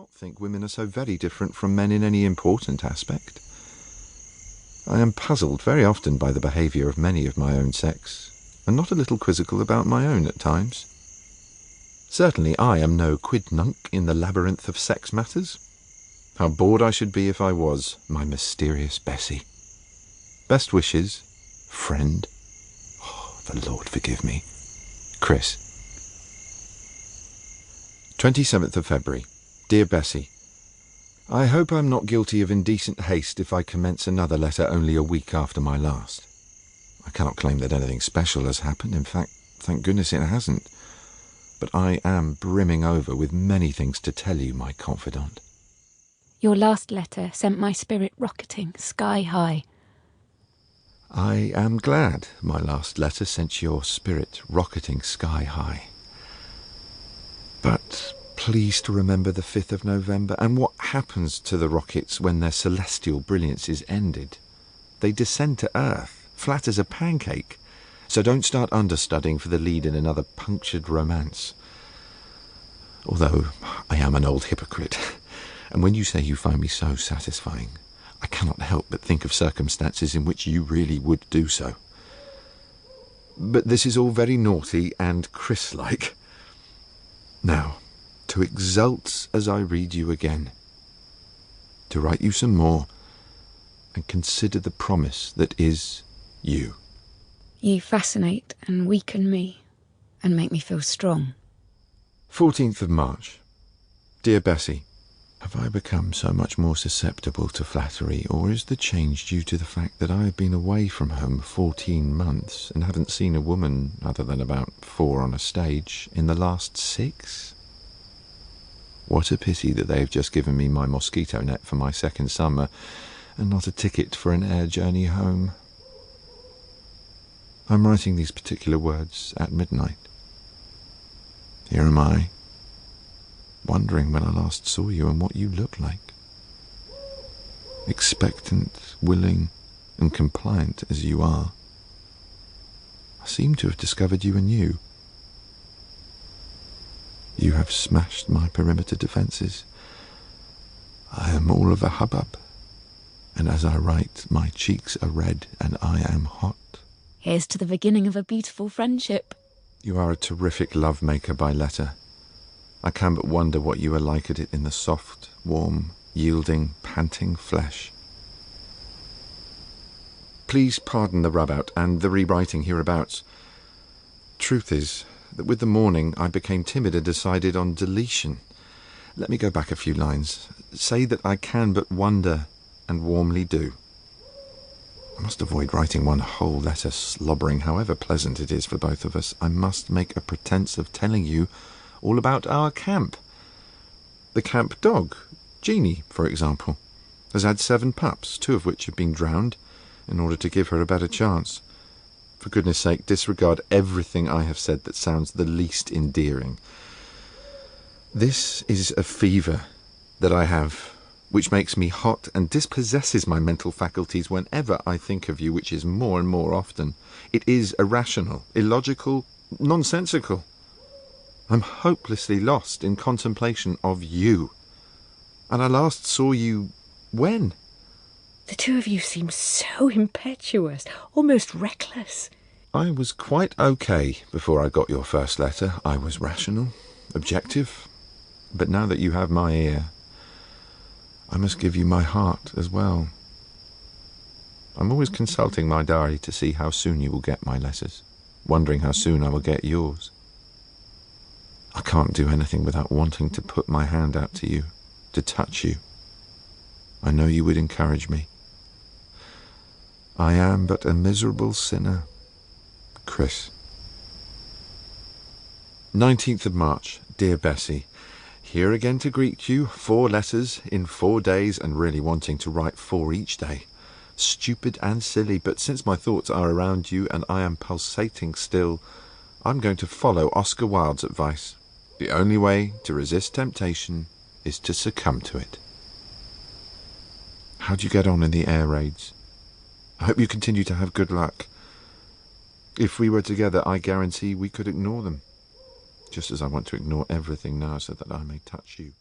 not think women are so very different from men in any important aspect. I am puzzled very often by the behaviour of many of my own sex, and not a little quizzical about my own at times. Certainly I am no quidnunc in the labyrinth of sex matters. How bored I should be if I was, my mysterious Bessie. Best wishes, friend. Oh, the Lord forgive me. Chris. 27th of February. Dear Bessie, I hope I'm not guilty of indecent haste if I commence another letter only a week after my last. I cannot claim that anything special has happened. In fact, thank goodness it hasn't. But I am brimming over with many things to tell you, my confidant. Your last letter sent my spirit rocketing sky high. I am glad my last letter sent your spirit rocketing sky high. But please to remember the 5th of November and what happens to the rockets when their celestial brilliance is ended. They descend to Earth, flat as a pancake, so don't start understudying for the lead in another punctured romance. Although I am an old hypocrite, and when you say you find me so satisfying, I cannot help but think of circumstances in which you really would do so. But this is all very naughty and Chris-like. Now, to exult as I read you again, to write you some more, and consider the promise that is you. You fascinate and weaken me, and make me feel strong. 14th of March. Dear Bessie, have I become so much more susceptible to flattery, or is the change due to the fact that I have been away from home 14 months and haven't seen a woman, other than about 4 on a stage, in the last 6? What a pity that they have just given me my mosquito net for my second summer, and not a ticket for an air journey home. I'm writing these particular words at midnight. Here am I, wondering when I last saw you and what you looked like. Expectant, willing, and compliant as you are, I seem to have discovered you anew. You have smashed my perimeter defences. I am all of a hubbub, and as I write, my cheeks are red and I am hot. Here's to the beginning of a beautiful friendship. You are a terrific love-maker by letter. I can but wonder what you are like at it in the soft, warm, yielding, panting flesh. Please pardon the rub-out and the rewriting hereabouts. Truth is that with the morning I became timid and decided on deletion. Let me go back a few lines. Say that I can but wonder and warmly do. I must avoid writing one whole letter slobbering, however pleasant it is for both of us. I must make a pretence of telling you all about our camp. The camp dog, Jeanie, for example, has had 7 pups, 2 of which have been drowned, in order to give her a better chance. For goodness sake, disregard everything I have said that sounds the least endearing. This is a fever that I have, which makes me hot and dispossesses my mental faculties whenever I think of you, which is more and more often. It is irrational, illogical, nonsensical. I'm hopelessly lost in contemplation of you. And I last saw you when? The two of you seem so impetuous, almost reckless. I was quite okay before I got your first letter. I was rational, objective. But now that you have my ear, I must give you my heart as well. I'm always consulting my diary to see how soon you will get my letters, wondering how soon I will get yours. I can't do anything without wanting to put my hand out to you, to touch you. I know you would encourage me. I am but a miserable sinner. Chris. 19th of March. Dear Bessie, here again to greet you. 4 letters in 4 days, and really wanting to write 4 each day. Stupid and silly, but since my thoughts are around you and I am pulsating still, I'm going to follow Oscar Wilde's advice. The only way to resist temptation is to succumb to it. How'd you get on in the air raids? I hope you continue to have good luck. If we were together, I guarantee we could ignore them, just as I want to ignore everything now so that I may touch you.